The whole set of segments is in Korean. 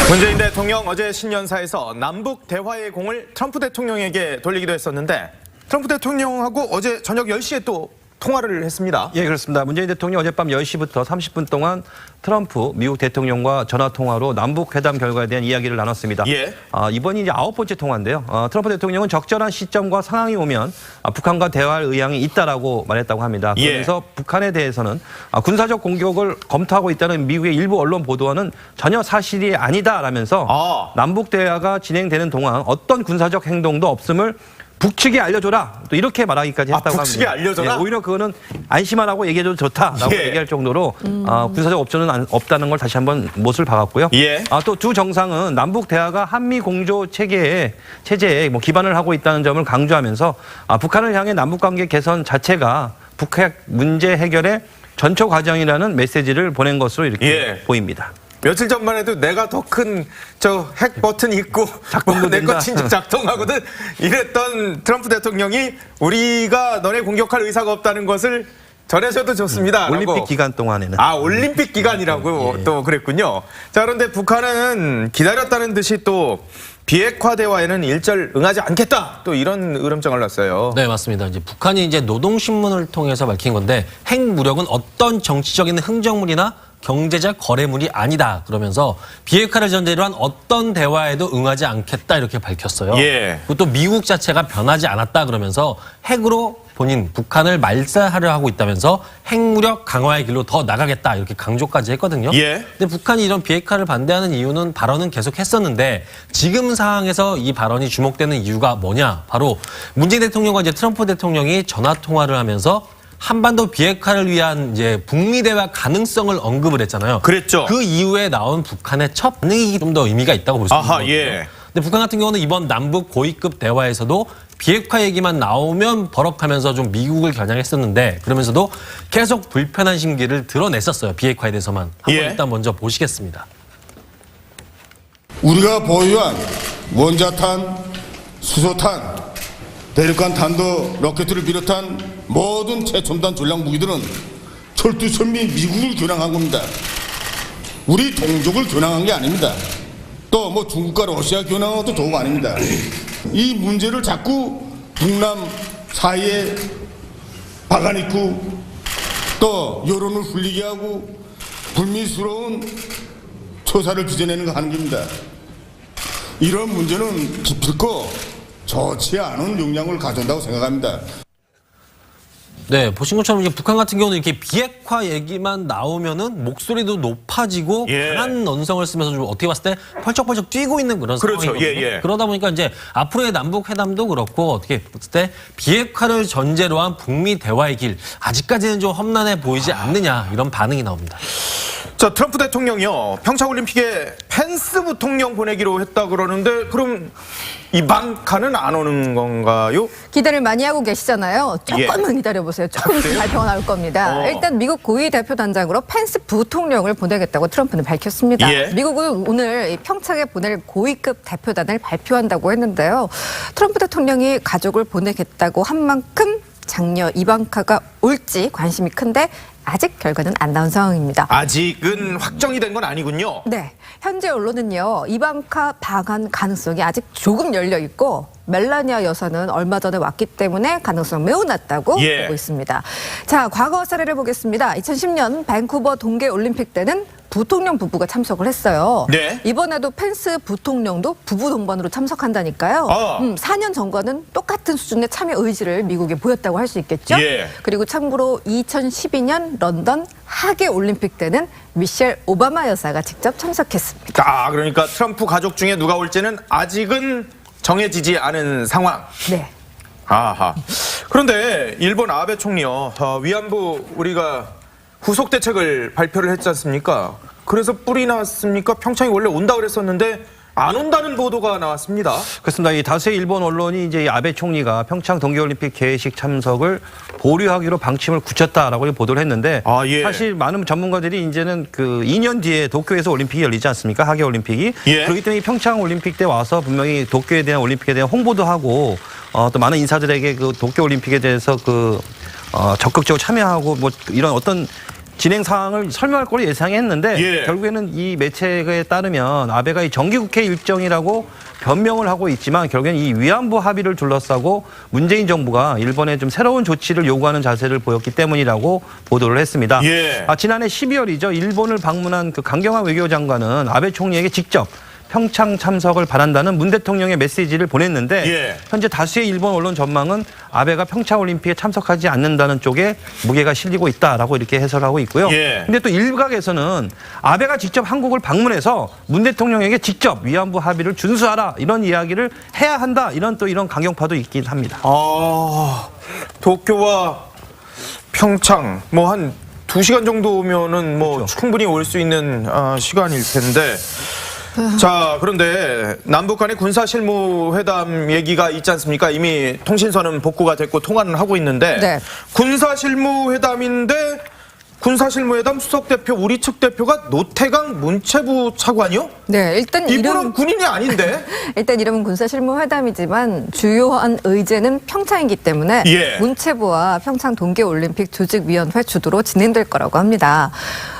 문재인 대통령 어제 신년사에서 남북 대화의 공을 트럼프 대통령에게 돌리기도 했었는데 트럼프 대통령하고 어제 저녁 10시에 또 통화를 했습니다. 예, 그렇습니다. 문재인 대통령 어젯밤 10시부터 30분 동안 트럼프 미국 대통령과 전화통화로 남북 회담 결과에 대한 이야기를 나눴습니다. 예. 이번이 이제 9번째 통화인데요. 트럼프 대통령은 적절한 시점과 상황이 오면 북한과 대화할 의향이 있다라고 말했다고 합니다. 그래서 북한에 대해서는 군사적 공격을 검토하고 있다는 미국의 일부 언론 보도와는 전혀 사실이 아니다라면서 남북 대화가 진행되는 동안 어떤 군사적 행동도 없음을 북측에 알려줘라. 또 이렇게 말하기까지 했다고 합니다. 북측에 알려줘라? 예, 오히려 그거는 안심하라고 얘기해줘도 좋다라고 얘기할 정도로 군사적 업종은 없다는 걸 다시 한번 못을 박았고요. 예. 또 두 정상은 남북 대화가 한미 공조 체제에 기반을 하고 있다는 점을 강조하면서 북한을 향해 남북 관계 개선 자체가 북핵 문제 해결의 전초 과정이라는 메시지를 보낸 것으로 이렇게 보입니다. 며칠 전만 해도 내가 더 큰 저 핵 버튼 있고 내 거 진짜 작동하거든 이랬던 트럼프 대통령이 우리가 너네 공격할 의사가 없다는 것을 전해줘도 좋습니다. 올림픽 기간 동안에는. 올림픽 기간이라고 또 그랬군요. 자, 그런데 북한은 기다렸다는 듯이 또 비핵화 대화에는 일절 응하지 않겠다. 또 이런 으름장을 놨어요. 네, 맞습니다. 이제 북한이 이제 노동신문을 통해서 밝힌 건데 핵 무력은 어떤 정치적인 흥정물이나 경제적 거래물이 아니다. 그러면서 비핵화를 전제로 한 어떤 대화에도 응하지 않겠다 이렇게 밝혔어요. 그리고 또 미국 자체가 변하지 않았다 그러면서 핵으로 본인 북한을 말살하려 하고 있다면서 핵무력 강화의 길로 더 나가겠다 이렇게 강조까지 했거든요. 근데 북한이 이런 비핵화를 반대하는 이유는 발언은 계속 했었는데 지금 상황에서 이 발언이 주목되는 이유가 뭐냐? 바로 문재인 대통령과 이제 트럼프 대통령이 전화 통화를 하면서 한반도 비핵화를 위한 이제 북미 대화 가능성을 언급을 했잖아요. 그랬죠. 그 이후에 나온 북한의 첫 반응이 좀 더 의미가 있다고 볼 수 있거든요. 근데 북한 같은 경우는 이번 남북 고위급 대화에서도 비핵화 얘기만 나오면 버럭하면서 좀 미국을 겨냥했었는데 그러면서도 계속 불편한 심기를 드러냈었어요. 비핵화에 대해서만. 한번 일단 먼저 보시겠습니다. 우리가 보유한 원자탄, 수소탄, 대륙간 탄도 로켓을 비롯한 모든 최첨단 전략 무기들은 철두철미 미국을 겨냥한 겁니다. 우리 동족을 겨냥한 게 아닙니다. 또 뭐 중국과 러시아 겨냥한 것도 좋은 거 아닙니다. 이 문제를 자꾸 북남 사이에 박아넣고 또 여론을 흘리게 하고 불미스러운 처사를 빚어내는 거 하는 겁니다. 이런 문제는 기필코 좋지 않은 영향을 가져온다고 생각합니다. 네, 보신 것처럼 이제 북한 같은 경우는 이렇게 비핵화 얘기만 나오면은 목소리도 높아지고 강한 언성을 쓰면서 좀 어떻게 봤을 때 펄쩍펄쩍 뛰고 있는 그런 상황이거든요. 그러다 보니까 이제 앞으로의 남북 회담도 그렇고 어떻게 봤을 때 비핵화를 전제로 한 북미 대화의 길 아직까지는 좀 험난해 보이지 않느냐 이런 반응이 나옵니다. 자, 트럼프 대통령이요. 평창올림픽에 펜스 부통령 보내기로 했다 그러는데 그럼 이방카는 안 오는 건가요? 기대를 많이 하고 계시잖아요. 조금만 기다려보세요. 조금 있으면 발표가 나올 겁니다. 일단 미국 고위 대표단장으로 펜스 부통령을 보내겠다고 트럼프는 밝혔습니다. 미국은 오늘 평창에 보낼 고위급 대표단을 발표한다고 했는데요. 트럼프 대통령이 가족을 보내겠다고 한 만큼 장녀 이방카가 올지 관심이 큰데 아직 결과는 안 나온 상황입니다. 아직은 확정이 된 건 아니군요. 네. 현재 언론은요. 이방카 방한 가능성이 아직 조금 열려 있고 멜라니아 여사는 얼마 전에 왔기 때문에 가능성 매우 낮다고 보고 있습니다. 자, 과거 사례를 보겠습니다. 2010년 밴쿠버 동계올림픽 때는 부통령 부부가 참석을 했어요. 이번에도 펜스 부통령도 부부 동반으로 참석한다니까요. 4년 전과는 똑같은 수준의 참여 의지를 미국에 보였다고 할 수 있겠죠. 그리고 참고로 2012년 런던 하계올림픽 때는 미셸 오바마 여사가 직접 참석했습니다. 그러니까 트럼프 가족 중에 누가 올지는 아직은 정해지지 않은 상황. 그런데 일본 아베 총리요. 위안부 우리가 후속 대책을 발표를 했지 않습니까? 그래서 뿔이 났습니까? 평창이 원래 온다 그랬었는데 안 온다는 보도가 나왔습니다. 그렇습니다. 이 다수의 일본 언론이 이제 이 아베 총리가 평창 동계올림픽 개회식 참석을 보류하기로 방침을 굳혔다라고 보도를 했는데 사실 많은 전문가들이 이제는 그 2년 뒤에 도쿄에서 올림픽이 열리지 않습니까? 하계올림픽이. 그렇기 때문에 평창 올림픽 때 와서 분명히 도쿄에 대한 올림픽에 대한 홍보도 하고 또 많은 인사들에게 그 도쿄올림픽에 대해서 적극적으로 참여하고 뭐 이런 어떤 진행 사항을 설명할 거로 예상했는데 예. 결국에는 이 매체에 따르면 아베가 이 정기국회 일정이라고 변명을 하고 있지만 결국에는 이 위안부 합의를 둘러싸고 문재인 정부가 일본에 좀 새로운 조치를 요구하는 자세를 보였기 때문이라고 보도를 했습니다. 예. 지난해 12월이죠. 일본을 방문한 그 강경화 외교장관은 아베 총리에게 직접 평창 참석을 바란다는 문 대통령의 메시지를 보냈는데 예. 현재 다수의 일본 언론 전망은 아베가 평창올림픽에 참석하지 않는다는 쪽에 무게가 실리고 있다라고 이렇게 해설하고 있고요. 예. 근데 또 일각에서는 아베가 직접 한국을 방문해서 문 대통령에게 직접 위안부 합의를 준수하라 이런 이야기를 해야 한다 이런 또 이런 강경파도 있긴 합니다. 도쿄와 평창 뭐 한 2시간 정도 오면은 뭐 그렇죠. 충분히 올 수 있는 시간일 텐데. 자, 그런데 남북 간의 군사 실무 회담 얘기가 있지 않습니까? 이미 통신선은 복구가 됐고 통화는 하고 있는데 네. 군사 실무 회담인데 군사 실무 회담 수석 대표 우리 측 대표가 노태강 문체부 차관이요? 네, 일단 이분은 군인이 아닌데. 일단 이름은 군사실무회담이지만 주요한 의제는 평창이기 때문에 예. 문체부와 평창 동계올림픽 조직위원회 주도로 진행될 거라고 합니다.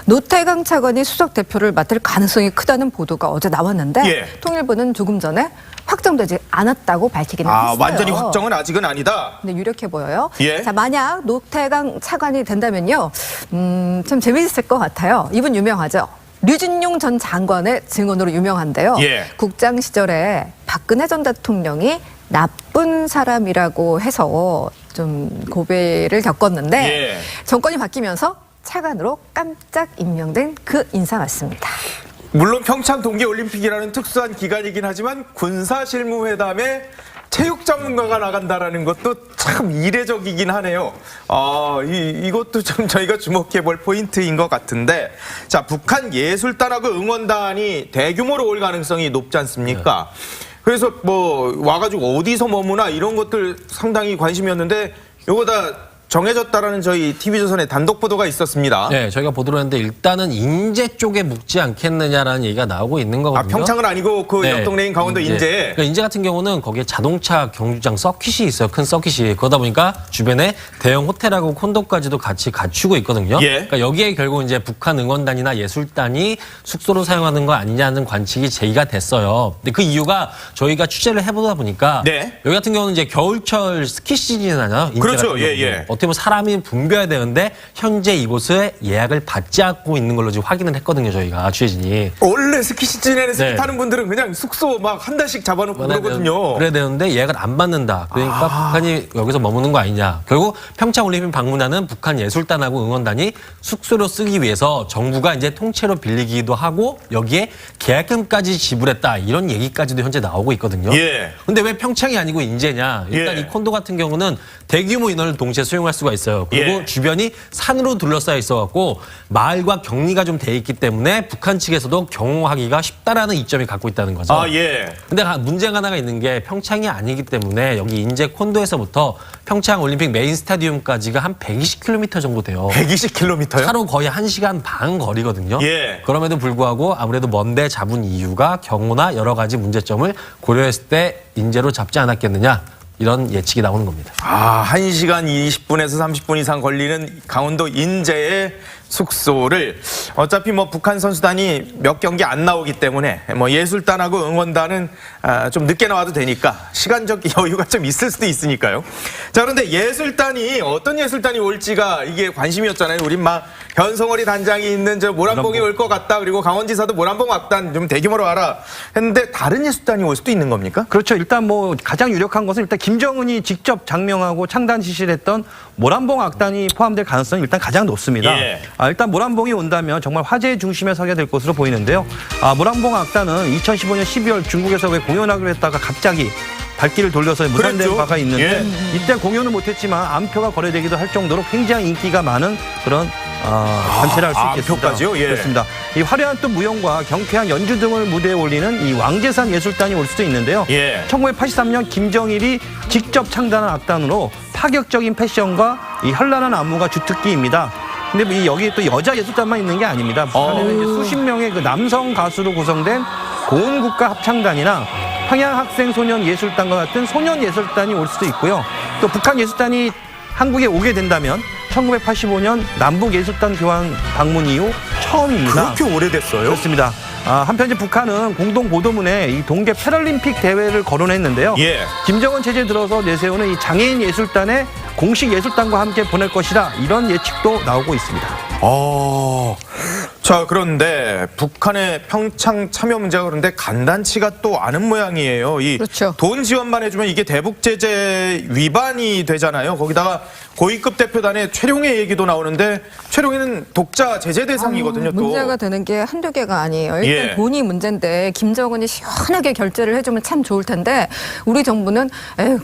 노태강 차관이 수석 대표를 맡을 가능성이 크다는 보도가 어제 나왔는데 예. 통일부는 조금 전에 확정되지 않았다고 밝히기는 했어요. 완전히 확정은 아직은 아니다. 근데 유력해 보여요. 예. 자, 만약 노태강 차관이 된다면요, 좀 재미있을 것 같아요. 이분 유명하죠. 류진용 전 장관의 증언으로 유명한데요. 예. 국장 시절에 박근혜 전 대통령이 나쁜 사람이라고 해서 좀 고배를 겪었는데 예. 정권이 바뀌면서 차관으로 깜짝 임명된 그 인사 맞습니다. 물론 평창 동계올림픽이라는 특수한 기간이긴 하지만 군사실무회담에 체육 전문가가 나간다라는 것도 참 이례적이긴 하네요. 이것도 좀 저희가 주목해 볼 포인트인 것 같은데, 자, 북한 예술단하고 응원단이 대규모로 올 가능성이 높지 않습니까? 그래서 뭐 와가지고 어디서 머무나 이런 것들 상당히 관심이었는데 요거 다 정해졌다라는 저희 TV조선의 단독 보도가 있었습니다. 네, 저희가 보도를 했는데 일단은 인제 쪽에 묵지 않겠느냐라는 얘기가 나오고 있는 거거든요. 평창은 아니고 그 옆 동네인 강원도 인제. 그러니까 인제 같은 경우는 거기에 자동차 경주장 서킷이 있어요. 큰 서킷이. 그러다 보니까 주변에 대형 호텔하고 콘도까지도 같이 갖추고 있거든요. 예. 그러니까 여기에 결국 이제 북한 응원단이나 예술단이 숙소로 사용하는 거 아니냐는 관측이 제기가 됐어요. 근데 그 이유가 저희가 취재를 해보다 보니까 네. 여기 같은 경우는 이제 겨울철 스키 시즌이잖아요. 인제 그렇죠. 같은 예, 경우는. 예. 어떻게 보면 사람이 붐벼야 되는데 현재 이곳에 예약을 받지 않고 있는 걸로 지금 확인을 했거든요. 저희가 취재진이. 원래 스키 시즌에는 스키 네. 타는 분들은 그냥 숙소 막 한 달씩 잡아놓고 그러거든요. 그래야 되는데 예약을 안 받는다. 그러니까 북한이 여기서 머무는 거 아니냐. 결국 평창올림픽 방문하는 북한 예술단하고 응원단이 숙소로 쓰기 위해서 정부가 이제 통째로 빌리기도 하고 여기에 계약금까지 지불했다. 이런 얘기까지도 현재 나오고 있거든요. 예. 근데 왜 평창이 아니고 인제냐. 일단 예. 이 콘도 같은 경우는 대규모 인원을 동시에 수용할 수가 있어요. 그리고 예. 주변이 산으로 둘러싸여 있어갖고 마을과 격리가 좀 돼 있기 때문에 북한 측에서도 경호하기가 쉽다라는 이점이 갖고 있다는 거죠. 예. 근데 문제가 하나가 있는 게 평창이 아니기 때문에 여기 인제 콘도에서부터 평창 올림픽 메인 스타디움까지가 한 120km 정도 돼요. 120km요? 차로 거의 1시간 반 거리거든요. 예. 그럼에도 불구하고 아무래도 먼데 잡은 이유가 경호나 여러 가지 문제점을 고려했을 때 인제로 잡지 않았겠느냐. 이런 예측이 나오는 겁니다. 1시간 20분에서 30분 이상 걸리는 강원도 인제의 숙소를 어차피 뭐 북한 선수단이 몇 경기 안 나오기 때문에 뭐 예술단하고 응원단은 좀 늦게 나와도 되니까 시간적 여유가 좀 있을 수도 있으니까요. 자, 그런데 예술단이 어떤 예술단이 올지가 이게 관심이었잖아요. 우린 막 현성월이 단장이 있는 저 모란봉이 올 것 같다. 그리고 강원지사도 모란봉 악단 좀 대규모로 와라 했는데 다른 예술단이 올 수도 있는 겁니까? 그렇죠. 일단 뭐 가장 유력한 것은 일단 김정은이 직접 장명하고 창단 지시를 했던 모란봉 악단이 포함될 가능성이 일단 가장 높습니다. 예. 일단 모란봉이 온다면 정말 화제의 중심에 서게 될 것으로 보이는데요. 모란봉 악단은 2015년 12월 중국에서 왜 공연하기로 했다가 갑자기 발길을 돌려서 무산된 그랬죠. 바가 있는데 예. 이때 공연은 못했지만 암표가 거래되기도 할 정도로 굉장히 인기가 많은 그런 단체를 할 수 있겠습니다. 암표까지요? 예. 그렇습니다. 이 화려한 또 무용과 경쾌한 연주 등을 무대에 올리는 이 왕재산 예술단이 올 수도 있는데요. 예. 1983년 김정일이 직접 창단한 악단으로 파격적인 패션과 이 현란한 안무가 주특기입니다. 근데 여기 또 여자 예술단만 있는 게 아닙니다. 북한에는 이제 수십 명의 그 남성 가수로 구성된 고음국가 합창단이나 평양학생소년예술단과 같은 소년예술단이 올 수도 있고요. 또 북한 예술단이 한국에 오게 된다면 1985년 남북예술단 교환 방문 이후 처음입니다. 그렇게 오래됐어요? 그렇습니다. 한편 북한은 공동 보도문에 이 동계 패럴림픽 대회를 거론했는데요. 예. 김정은 체제 들어서 내세우는 이 장애인 예술단에 공식 예술단과 함께 보낼 것이다. 이런 예측도 나오고 있습니다. 자, 그런데 북한의 평창 참여 문제가 그런데 간단치가 또 않은 모양이에요. 이 그렇죠. 돈 지원만 해주면 이게 대북 제재 위반이 되잖아요. 거기다가 고위급 대표단의 최룡해 얘기도 나오는데 최룡해는 독자 제재 대상이거든요. 또 문제가 되는 게 한두 개가 아니에요. 일단 예. 돈이 문제인데 김정은이 시원하게 결제를 해주면 참 좋을 텐데 우리 정부는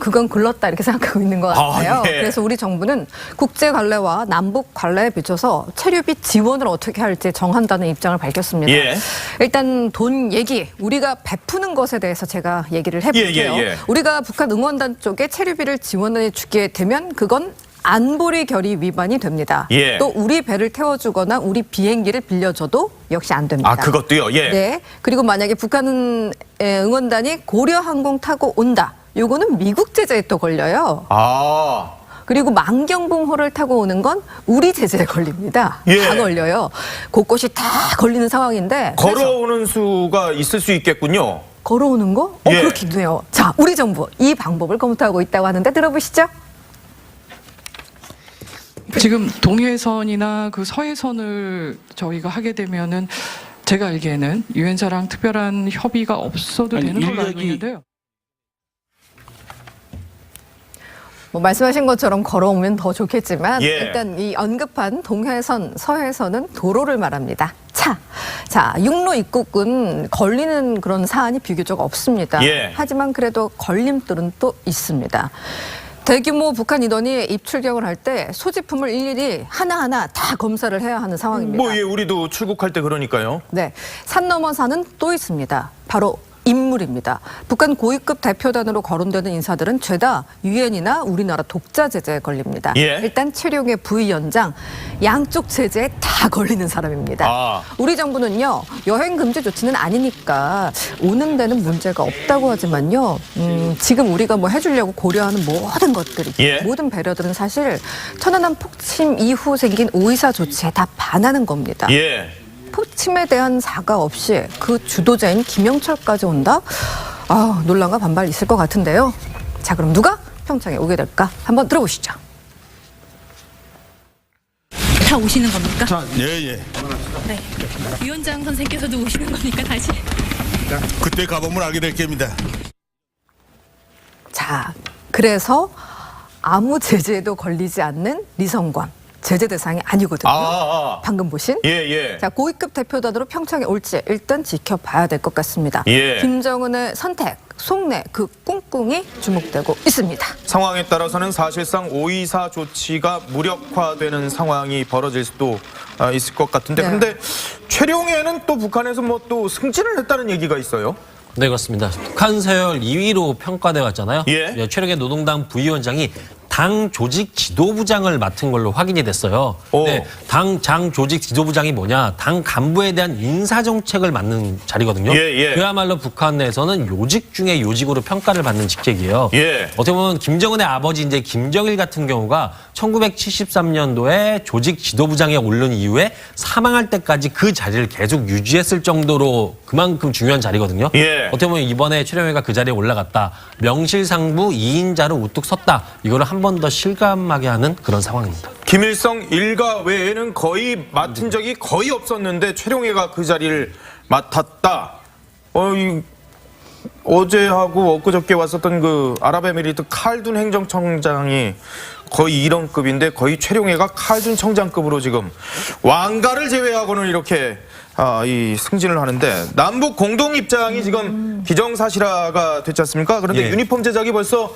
그건 글렀다 이렇게 생각하고 있는 것 같아요. 예. 그래서 우리 정부는 국제 관례와 남북 관례에 비춰서 체류비 지원을 어떻게 할지 정한다는 입장을 밝혔습니다. 예. 일단 돈 얘기 우리가 베푸는 것에 대해서 제가 얘기를 해볼게요. 예. 우리가 북한 응원단 쪽에 체류비를 지원해 주게 되면 그건 안보리 결의 위반이 됩니다. 예. 또 우리 배를 태워주거나 우리 비행기를 빌려줘도 역시 안 됩니다. 아, 그것도요? 예. 네. 그리고 만약에 북한 응원단이 고려항공 타고 온다. 요거는 미국 제재에 또 걸려요. 그리고 만경봉호를 타고 오는 건 우리 제재에 걸립니다. 예. 다 걸려요. 곳곳이 다 걸리는 상황인데. 걸어오는 수가 있을 수 있겠군요. 걸어오는 거? 예. 그렇겠네요. 자, 우리 정부 이 방법을 검토하고 있다고 하는데 들어보시죠. 지금 동해선이나 그 서해선을 저희가 하게 되면은 제가 알기에는 유엔사랑 특별한 협의가 없어도 되는 걸로 알고 있는데요. 뭐 말씀하신 것처럼 걸어오면 더 좋겠지만 예. 일단 이 언급한 동해선, 서해선은 도로를 말합니다. 자, 육로 입국은 걸리는 그런 사안이 비교적 없습니다. 예. 하지만 그래도 걸림돌은 또 있습니다. 대규모 북한 인원이 입출경을 할 때 소지품을 일일이 하나하나 다 검사를 해야 하는 상황입니다. 예, 우리도 출국할 때 그러니까요. 네, 산 넘어 산은 또 있습니다. 바로 인물입니다. 북한 고위급 대표단으로 거론되는 인사들은 죄다 유엔이나 우리나라 독자 제재에 걸립니다. 예. 일단 최룡해 부위원장 양쪽 제재에 다 걸리는 사람입니다. 우리 정부는요 여행 금지 조치는 아니니까 오는 데는 문제가 없다고 하지만요 지금 우리가 뭐 해주려고 고려하는 모든 것들이 예. 모든 배려들은 사실 천안함 폭침 이후 생긴 오이사 조치에 다 반하는 겁니다. 예. 폭침에 대한 사과 없이 그 주도자인 김영철까지 온다? 논란과 반발 있을 것 같은데요. 자, 그럼 누가 평창에 오게 될까? 한번 들어보시죠. 다 오시는 겁니까? 예. 네. 위원장 선생께서도 오시는 겁니까, 다시? 그때 가보면 알게 될 겁니다. 자, 그래서 아무 제재에도 걸리지 않는 리성광. 제재 대상이 아니거든요. 방금 보신. 예. 자, 고위급 대표단으로 평창에 올지 일단 지켜봐야 될 것 같습니다. 예. 김정은의 선택, 속내, 그 꿍꿍이 주목되고 있습니다. 상황에 따라서는 사실상 524 조치가 무력화되는 상황이 벌어질 수도 있을 것 같은데 네. 근데 최룡해는 또 북한에서 뭐 또 승진을 했다는 얘기가 있어요. 네, 그렇습니다. 북한 서열 2위로 평가돼 왔잖아요. 예. 최룡해 노동당 부위원장이 당 조직 지도부장을 맡은 걸로 확인이 됐어요. 네, 장 조직 지도부장이 뭐냐? 당 간부에 대한 인사 정책을 맡는 자리거든요. 예. 그야말로 북한 내에서는 요직 중에 요직으로 평가를 받는 직책이에요. 예. 어떻게 보면 김정은의 아버지 이제 김정일 같은 경우가 1973년도에 조직 지도부장에 오른 이후에 사망할 때까지 그 자리를 계속 유지했을 정도로 그만큼 중요한 자리거든요. 예. 어떻게 보면 이번에 최룡해가 그 자리에 올라갔다. 명실상부 2인자로 우뚝 섰다. 이거를 한 번 더 실감하게 하는 그런 상황입니다. 김일성 일가 외에는 거의 맡은 적이 거의 없었는데 최룡해가 그 자리를 맡았다. 어제하고 엊그저께 왔었던 그 아랍에미리트 칼둔 행정청장이 거의 이런 급인데 거의 최룡해가 칼둔 청장급으로 지금 왕가를 제외하고는 이렇게 이 승진을 하는데 남북 공동 입장이 지금 기정사실화가 됐지 않습니까? 그런데 예. 유니폼 제작이 벌써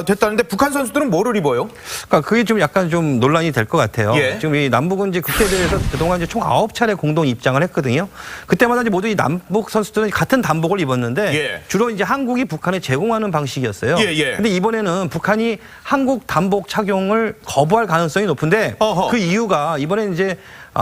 됐다는데 북한 선수들은 뭐를 입어요? 그러니까 그게 좀 약간 좀 논란이 될 것 같아요. 예. 지금 이 남북은 이제 국제에 대해서 그동안 이제 총 9차례 공동 입장을 했거든요. 그때마다 이제 모두 이 남북 선수들은 같은 단복을 입었는데 예. 주로 이제 한국이 북한에 제공하는 방식이었어요. 예. 근데 이번에는 북한이 한국 단복 착용을 거부할 가능성이 높은데 어허. 그 이유가 이번에 이제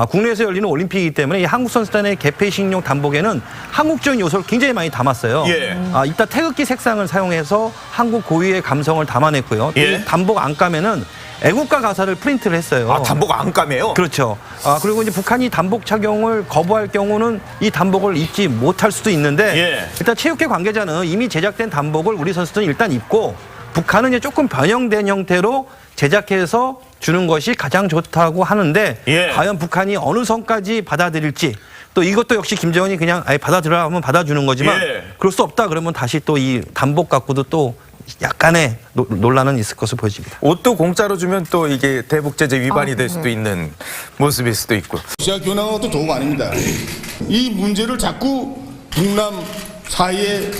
국내에서 열리는 올림픽이기 때문에 이 한국 선수단의 개폐식용 단복에는 한국적인 요소를 굉장히 많이 담았어요. 예. 이따 태극기 색상을 사용해서 한국 고유의 감성을 담아냈고요. 또 예. 이 단복 안감에는 애국가 가사를 프린트를 했어요. 아, 단복 안감이에요? 그렇죠. 그리고 이제 북한이 단복 착용을 거부할 경우는 이 단복을 입지 못할 수도 있는데 예. 일단 체육회 관계자는 이미 제작된 단복을 우리 선수들은 일단 입고 북한은 이제 조금 변형된 형태로 제작해서 주는 것이 가장 좋다고 하는데 예. 과연 북한이 어느 선까지 받아들일지 또 이것도 역시 김정은이 그냥 아예 받아들여 하면 받아주는 거지만 예. 그럴 수 없다 그러면 다시 또 이 단복 갖고도 또 약간의 논란은 있을 것으로 보여집니다. 옷도 공짜로 주면 또 이게 대북제재 위반이 될 수도 있는 모습일 수도 있고. 러시아 교환한 것도 좋은 거 아닙니다. 이 문제를 자꾸 북남 사이에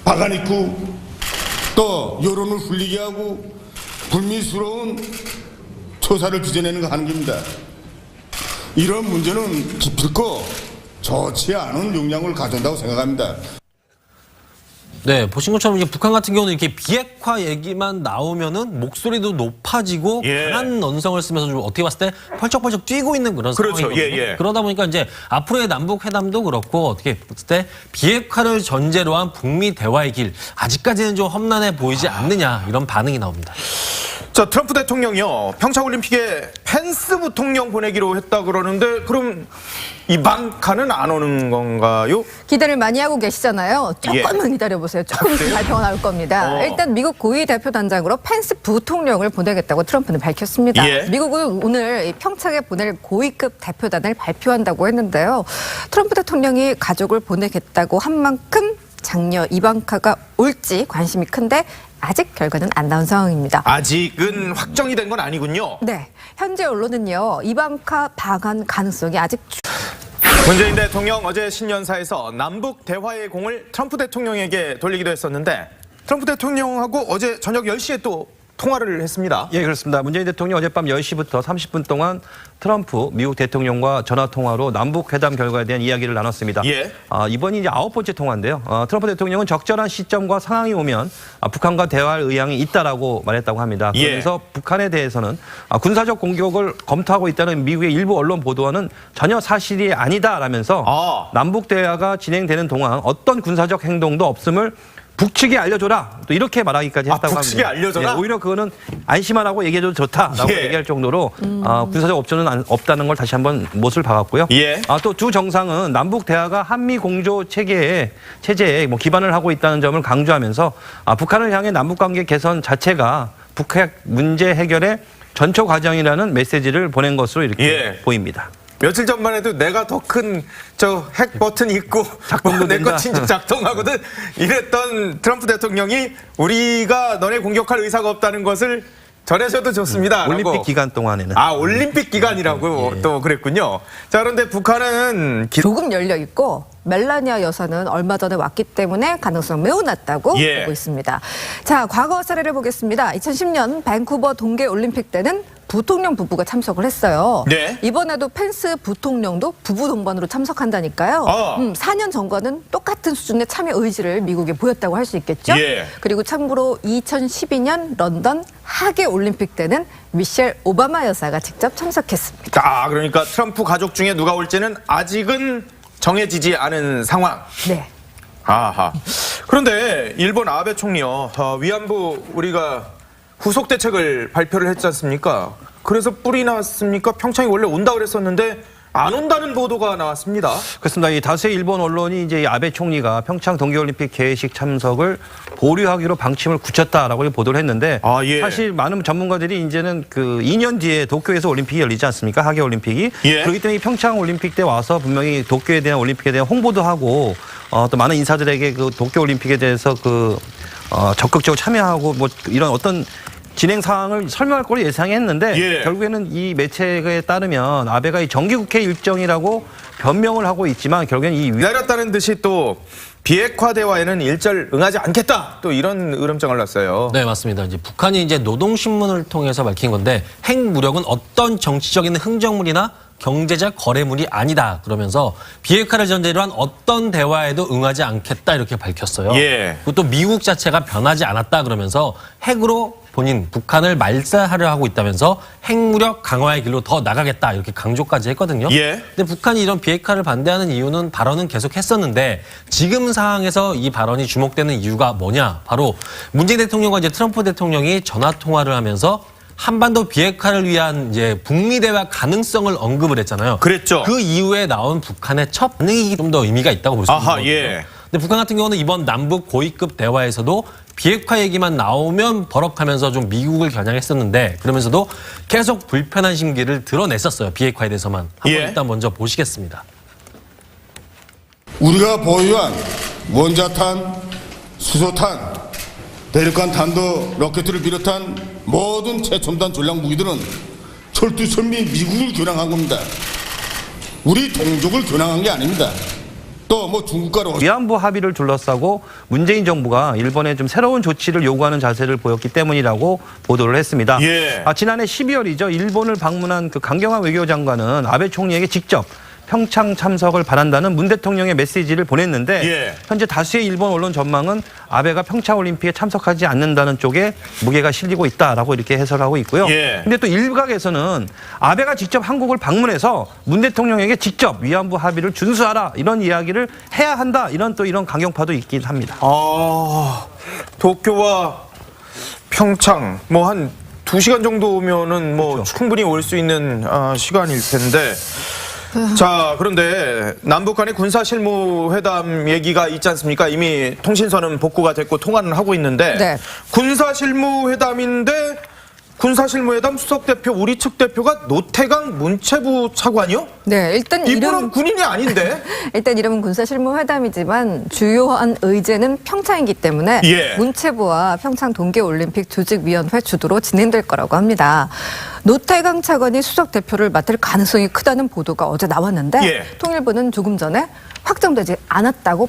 박아넣고 또 여론을 불리게 하고 불미스러운 초사를 빚어내는 거 하는 겁니다. 이런 문제는 기필코 좋지 않은 영향을 가져온다고 생각합니다. 네, 보신 것처럼 이제 북한 같은 경우는 이렇게 비핵화 얘기만 나오면은 목소리도 높아지고 예. 강한 언성을 쓰면서 좀 어떻게 봤을 때 펄쩍펄쩍 뛰고 있는 그런 그렇죠. 상황이거든요. 예, 예. 그러다 보니까 이제 앞으로의 남북 회담도 그렇고 어떻게 봤을 때 비핵화를 전제로 한 북미 대화의 길 아직까지는 좀 험난해 보이지 않느냐 이런 반응이 나옵니다. 자, 트럼프 대통령이요. 평창올림픽에 펜스 부통령 보내기로 했다 그러는데 그럼 이방카는 안 오는 건가요? 기대를 많이 하고 계시잖아요. 조금만 기다려보세요. 조금 있으면 발표가 나올 겁니다. 일단 미국 고위 대표단장으로 펜스 부통령을 보내겠다고 트럼프는 밝혔습니다. 예. 미국은 오늘 평창에 보낼 고위급 대표단을 발표한다고 했는데요. 트럼프 대통령이 가족을 보내겠다고 한 만큼 장녀 이방카가 올지 관심이 큰데 아직 결과는 안 나온 상황입니다. 아직은 확정이 된 건 아니군요. 네, 현재 언론은요. 이방카 방한 가능성이 아직 문재인 대통령 어제 신년사에서 남북 대화의 공을 트럼프 대통령에게 돌리기도 했었는데 트럼프 대통령하고 어제 저녁 10시에 또 통화를 했습니다. 예, 그렇습니다. 문재인 대통령 어젯밤 10시부터 30분 동안 트럼프 미국 대통령과 전화 통화로 남북 회담 결과에 대한 이야기를 나눴습니다. 예. 이번이 이제 9번째 통화인데요. 트럼프 대통령은 적절한 시점과 상황이 오면 북한과 대화할 의향이 있다라고 말했다고 합니다. 예. 그래서 북한에 대해서는 군사적 공격을 검토하고 있다는 미국의 일부 언론 보도와는 전혀 사실이 아니다라면서 남북 대화가 진행되는 동안 어떤 군사적 행동도 없음을 북측에 알려줘라. 또 이렇게 말하기까지 했다고 합니다. 북측에 알려줘라? 예, 오히려 그거는 안심하라고 얘기해도 좋다라고 예. 얘기할 정도로 군사적 업전은 없다는 걸 다시 한번 못을 박았고요. 예. 또 두 정상은 남북 대화가 한미 공조 체제에 기반을 하고 있다는 점을 강조하면서 북한을 향해 남북 관계 개선 자체가 북핵 문제 해결의 전초 과정이라는 메시지를 보낸 것으로 이렇게 예. 보입니다. 며칠 전만 해도 내가 더 큰 저 핵 버튼 있고 내 거 진즉 작동하거든 이랬던 트럼프 대통령이 우리가 너네 공격할 의사가 없다는 것을 전해줘도 좋습니다. 올림픽 라고. 기간 동안에는. 올림픽 기간이라고 또 그랬군요. 자, 그런데 북한은 조금 열려 있고 멜라니아 여사는 얼마 전에 왔기 때문에 가능성 매우 낮다고 예. 보고 있습니다. 자, 과거 사례를 보겠습니다. 2010년 밴쿠버 동계올림픽 때는 부통령 부부가 참석을 했어요. 네. 이번에도 펜스 부통령도 부부 동반으로 참석한다니까요. 4년 전과는 똑같은 수준의 참여 의지를 미국에 보였다고 할 수 있겠죠. 예. 그리고 참고로 2012년 런던 하계올림픽 때는 미셸 오바마 여사가 직접 참석했습니다. 그러니까 트럼프 가족 중에 누가 올지는 아직은 정해지지 않은 상황. 네. 아하. 그런데 일본 아베 총리요. 위안부 우리가 후속 대책을 발표를 했지 않습니까? 그래서 뿔이 났습니까? 평창이 원래 온다 그랬었는데 안 온다는 보도가 나왔습니다. 그렇습니다. 이 다수의 일본 언론이 이제 이 아베 총리가 평창 동계올림픽 개회식 참석을 보류하기로 방침을 굳혔다라고 보도를 했는데 예. 사실 많은 전문가들이 이제는 그 2년 뒤에 도쿄에서 올림픽이 열리지 않습니까? 하계 올림픽이. 예. 그렇기 때문에 이 평창 올림픽 때 와서 분명히 도쿄에 대한 올림픽에 대한 홍보도 하고 또 많은 인사들에게 그 도쿄 올림픽에 대해서 적극적으로 참여하고 뭐 이런 어떤 진행 상황을 설명할 거로 예상했는데 예. 결국에는 이 매체에 따르면 아베가 이 정기국회 일정이라고 변명을 하고 있지만 결국에는 이 기다렸다는 듯이 또 비핵화 대화에는 일절 응하지 않겠다. 또 이런 으름장을 놨어요. 네, 맞습니다. 이제 북한이 이제 노동신문을 통해서 밝힌 건데 핵무력은 어떤 정치적인 흥정물이나 경제적 거래물이 아니다. 그러면서 비핵화를 전제로 한 어떤 대화에도 응하지 않겠다 이렇게 밝혔어요. 예. 그리고 또 미국 자체가 변하지 않았다 그러면서 핵으로 본인 북한을 말살하려 하고 있다면서 핵무력 강화의 길로 더 나가겠다 이렇게 강조까지 했거든요. 예. 근데 북한이 이런 비핵화를 반대하는 이유는 발언은 계속 했었는데 지금 상황에서 이 발언이 주목되는 이유가 뭐냐? 바로 문재인 대통령과 이제 트럼프 대통령이 전화 통화를 하면서 한반도 비핵화를 위한 이제 북미 대화 가능성을 언급을 했잖아요. 그랬죠. 그 이후에 나온 북한의 첫 반응이 좀 더 의미가 있다고 볼 수 있는 거거든요. 예. 근데 북한 같은 경우는 이번 남북 고위급 대화에서도 비핵화 얘기만 나오면 버럭하면서 좀 미국을 겨냥했었는데 그러면서도 계속 불편한 심기를 드러냈었어요. 비핵화에 대해서만. 한번 예. 일단 먼저 보시겠습니다. 우리가 보유한 원자탄, 수소탄, 대륙간 탄도 로켓을 비롯한 모든 최첨단 전략 무기들은 철두철미 미국을 겨냥한 겁니다. 우리 동족을 겨냥한 게 아닙니다. 또 뭐 중국과 러시아 위안부 합의를 둘러싸고 문재인 정부가 일본에 좀 새로운 조치를 요구하는 자세를 보였기 때문이라고 보도를 했습니다. 예. 지난해 12월이죠. 일본을 방문한 그 강경화 외교장관은 아베 총리에게 직접 평창 참석을 바란다는 문 대통령의 메시지를 보냈는데 예. 현재 다수의 일본 언론 전망은 아베가 평창 올림픽에 참석하지 않는다는 쪽에 무게가 실리고 있다라고 이렇게 해석하고 있고요. 예. 근데 또 일각에서는 아베가 직접 한국을 방문해서 문 대통령에게 직접 위안부 합의를 준수하라 이런 이야기를 해야 한다 이런 또 이런 강경파도 있긴 합니다. 도쿄와 평창 뭐 한 2시간 정도면은 뭐 그렇죠. 충분히 올 수 있는 시간일 텐데. 자, 그런데 남북 간의 군사 실무 회담 얘기가 있지 않습니까? 이미 통신선은 복구가 됐고 통화는 하고 있는데 네. 군사 실무 회담인데 군사 실무 회담 수석 대표 우리 측 대표가 노태강 문체부 차관이요? 네, 일단 이분은 군인이 아닌데. 일단 이름은 군사실무회담이지만 주요한 의제는 평창이기 때문에 예. 문체부와 평창 동계올림픽 조직위원회 주도로 진행될 거라고 합니다. 노태강 차관이 수석 대표를 맡을 가능성이 크다는 보도가 어제 나왔는데 예. 통일부는 조금 전에 확정되지 않았다고